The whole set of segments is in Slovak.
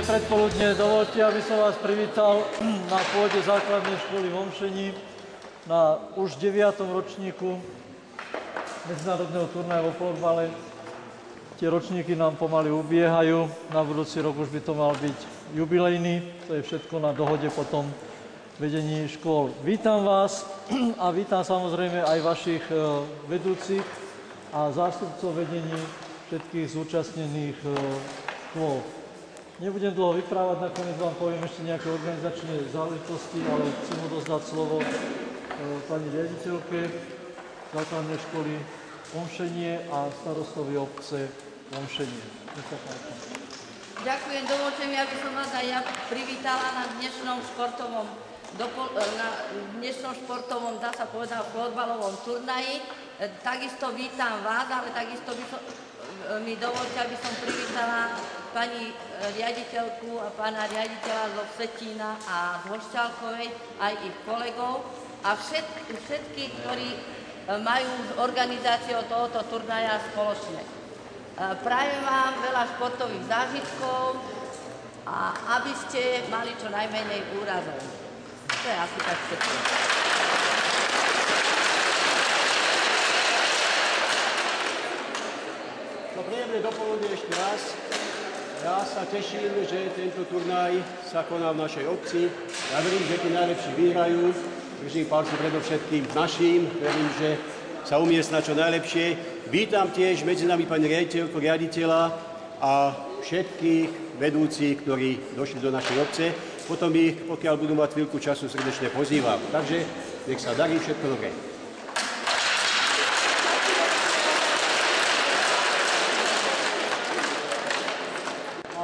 Príjemné predpoludne. Dovolte, aby som vás privítal na pôde základnej školy v Omšení na už 9. ročníku medzinárodného turnaja vo florbale. Tie ročníky nám pomaly ubiehajú. Na budúci rok už by to mal byť jubilejný. To je všetko na dohode potom vedení škôl. Vítam vás a vítam samozrejme aj vašich vedúcich a zástupcov vedení všetkých zúčastnených škôl. Nebudem dlho vyprávať, nakoniec vám poviem ešte nejaké organizačné záležitosti, ale chcem odozdať slovo pani riaditeľke základnej školy Omšenie a starostovi obce Omšenie. Ďakujem, dovolte mi, aby som vás aj ja privítala na dnešnom športovom, dá sa povedať, florbalovom turnaji. Takisto vítam vás, ale takisto mi dovolte, aby som privítala pani riaditeľku a pána riaditeľa zo Vsetína a z Hošťálkovej, aj ich kolegov a všetkých, ktorí majú s organizáciou tohoto turnaja spoločné. Prajem vám veľa športových zážitkov a aby ste mali čo najmenej úrazov. To je asi tak všetko. Príjemné dopoludne ešte raz. Ja sa teším, že tento turnaj sa koná v našej obci. Ja verím, že tí najlepší vyhrajú. Držím palce predovšetkým našim. Verím, že sa umiestna čo najlepšie. Vítam tiež medzi nami pani riaditeľku, riaditeľa a všetkých vedúcich, ktorí došli do našej obce. Potom ich, pokiaľ budú mať chvíľku času, srdečne pozývam. Takže nech sa darí, všetko dobré.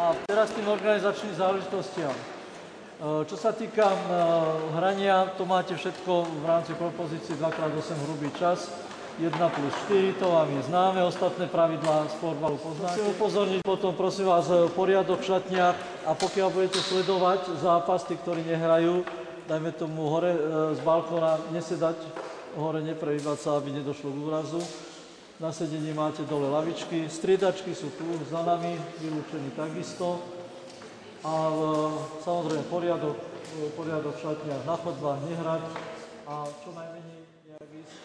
Teraz tým organizačným záležitostiam. Čo sa týka hrania, to máte všetko v rámci propozície 2x8 hrubý čas, 1+4, to vám je známe, ostatné pravidlá z florbalu poznáte. Chcem upozorniť potom, prosím vás, poriadok v šatniach a pokiaľ budete sledovať zápas, tí, ktorí nehrajú, dajme tomu hore z balkóna, nesedať hore, neprehýbať sa, aby nedošlo k úrazu. Na sedení máte dole lavičky, striedačky sú tu za nami, vylúčení takisto. A samozrejme poriadok v šatniach, na chodbách nehrať a čo najmenej nejak ísť.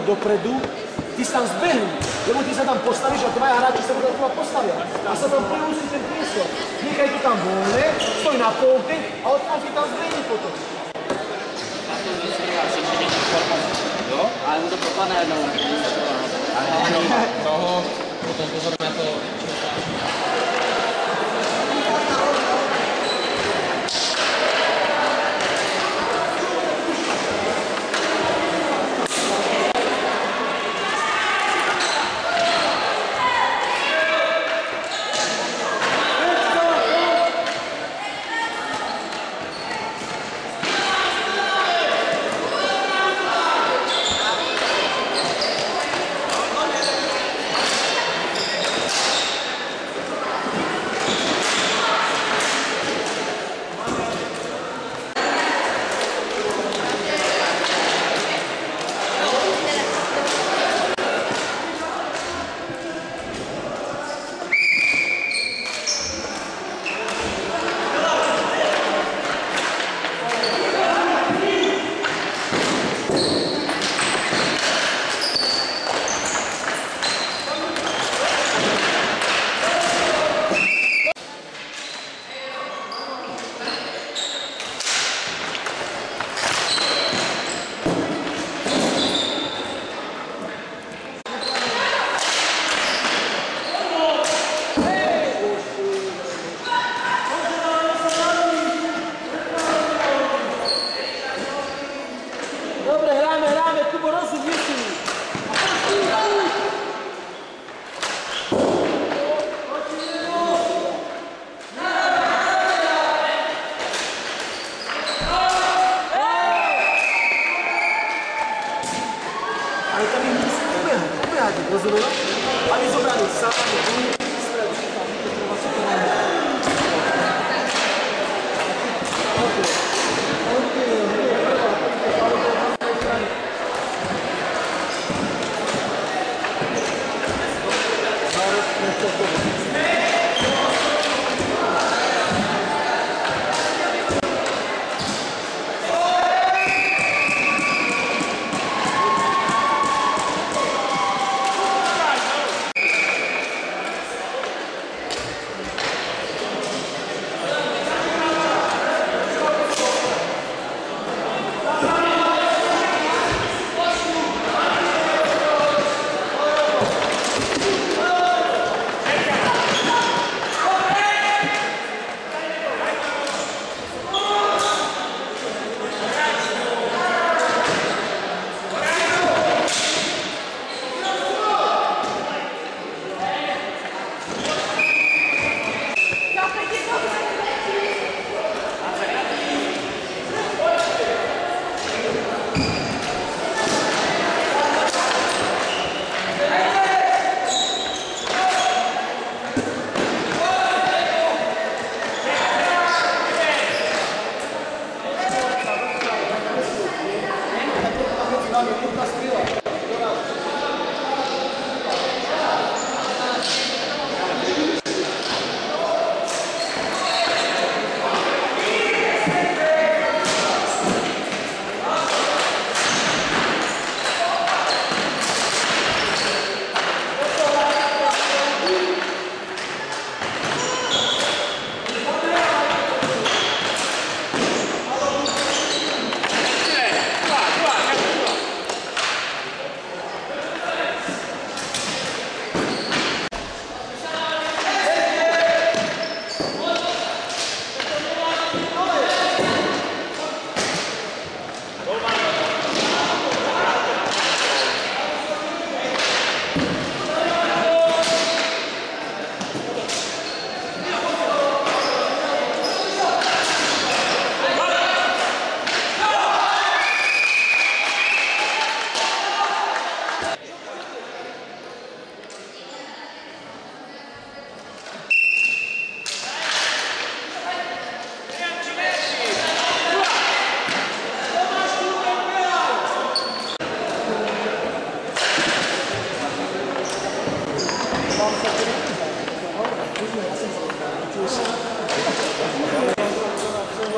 dopredu, ty si tam zbehnú, lebo ty sa tam postavíš a tvoja hráči sa budú teba postavia. A sa tam preúsi ten priestor. Nechaj to tam voľné, stoj na polke a odtiaľ ti tam zbehni potom. Jo? Ale mu to propadne jednou. Ale toho, potom pozor na to. Dobre, hráme, Kubo, rozum, vyšli. Ale tam ich musí ubehať, rozumieš? Aby zobrali sami, stredu, tam, to treba si to máme.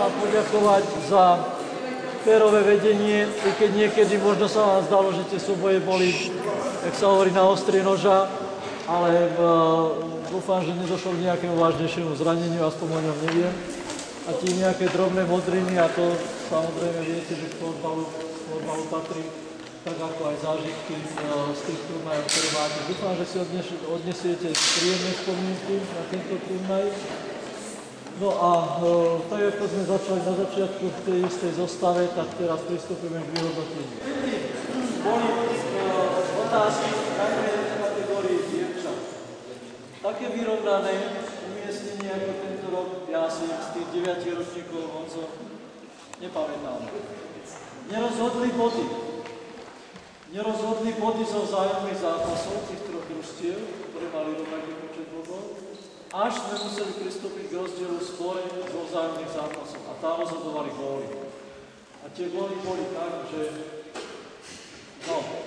Poďakovať za 5 férové vedenie, i keď niekedy možno sa vám zdalo, že tie súboje boli, jak sa hovorí, na ostrie noža, ale dúfam, že nedošlo k nejakému vážnejšiemu zraneniu, aspoň o ňom neviem. A tie nejaké drobné modriny, a to samozrejme viete, že k florbalu patrí, tak ako aj zážitky z tých turnajov, ktoré máte. Dúfam, že si odnesiete príjemné spomienky na tento turnaj. No a tak ako sme začali na začiatku v tej istej zostave, tak teraz pristúpime k vyhodnoteniu. Boli otázky najmä v kategórii dievčat. Také vyrovnané umiestnenie ako tento rok, ja si z tých 9 ročníkov Honzo nepamätám. Nerozhodli body zo vzájomných zápasov tých troch družstiev, ktoré mali rovnaký počet bodov, až sme museli pristúpiť k rozdielu skôr zo vzájomných zápasov a tam rozhodovali góly. A tie góly boli tak, že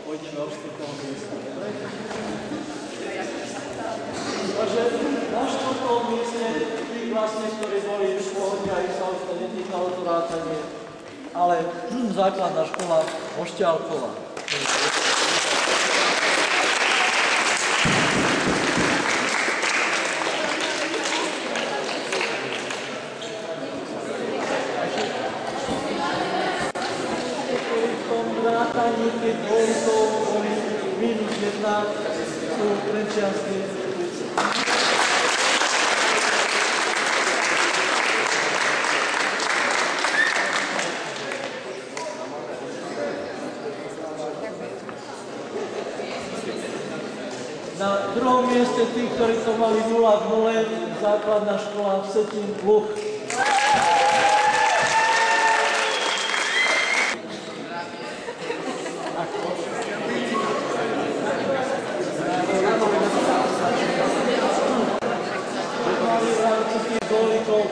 pôjdeme od 4. miesta. Takže na 4. mieste tých vlastne, ktorí boli v pohode a ich sa už to netýkalo to rátanie, ale základná škola Ošťálková. Keď boli minus 1, sú trenčianske Teplice. Na druhom mieste tí, ktorí to mali 0-0, základná škola Vsetín Luch.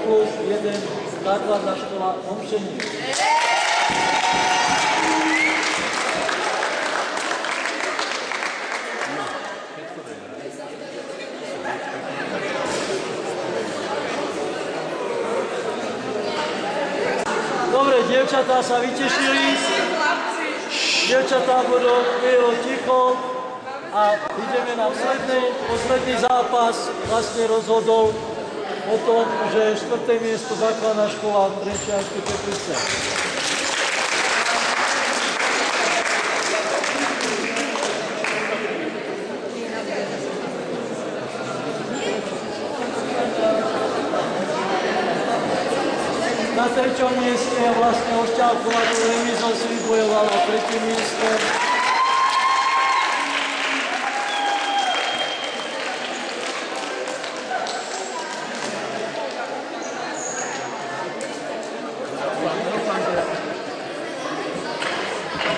Plus 1 základná škola Homšení. Dobre, dievčatá sa vytešili. Dievčatá budú chvíľu ticho a ideme na posledný zápas. Vlastne rozhodol o tom, že 4. miesto základná škola Trenčianske Teplice. Na 3. mieste vlastne Ošťálková do remízou si vybojovala 3. miesto.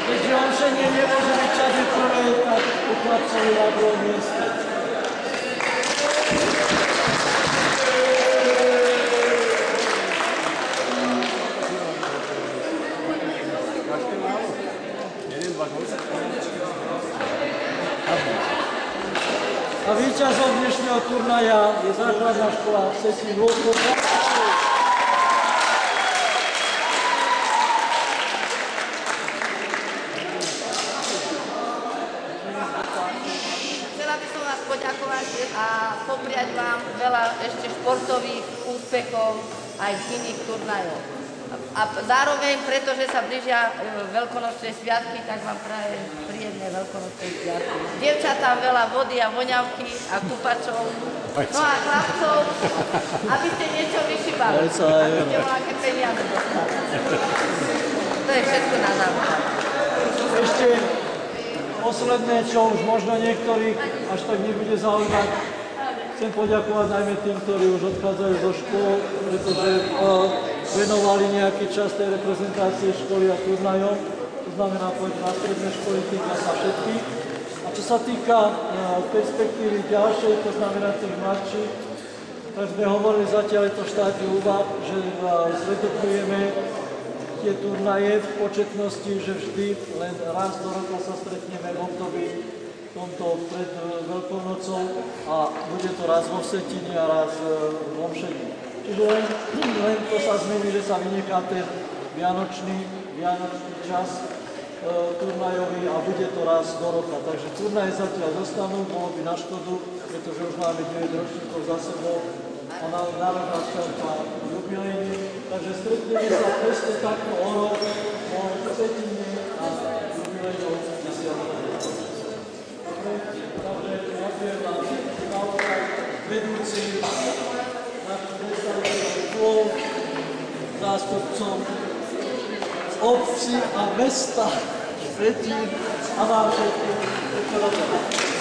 Keďže Homšenie nemôže byť časy prvé, tak uklapcali na 2. mieste. A víťazom dnešného turnaja je základná škola Vsetín Luch. Chcela by som vás poďakovať a popriať vám veľa ešte športových úspechov aj v iných turnajoch. A zároveň, pretože sa blížia veľkonočné sviatky, tak vám prajem príjemné veľkonočné sviatky. Dievčatám veľa vody a voňavky a kúpačov. No a chlapcov, aby ste niečo vyšibali. Aby ste nejaké peniaze dostali. To je všetko na záver. Ešte posledné, čo už možno niektorých až tak nebude zaujímať. Chcem poďakovať najmä tým, ktorí už odchádzajú zo škôl, pretože venovali nejaký čas tej reprezentácie školy a turnajom. To znamená, poď na stredné školy, týka sa všetkých. A čo sa týka perspektívy ďalšej, to znamená tých mladších, tak sme hovorili zatiaľ je to v štádiu úvah, že zredukujeme tie turnaje v početnosti, že vždy len raz do roka sa stretneme v období tomto pred Veľkou nocou a bude to raz vo Vsetíne a raz v Homšení. Čiže len to sa zmení, že sa vynechá ten vianočný vianočný čas turnajový a bude to raz do roka. Takže turnaje zatiaľ zostanú, bolo by na škodu, pretože už máme 9 ročníkov za sebou a národná strelka jubilejný. Takže stretneme sa presne takto o rok, o Vsetine a jubilejnou 10. Dobre, takže ďakujem vám naozaj vedúci, našim predstaviteľom škôl, zástupcom obci a mesta Vsetín a vám všetkým.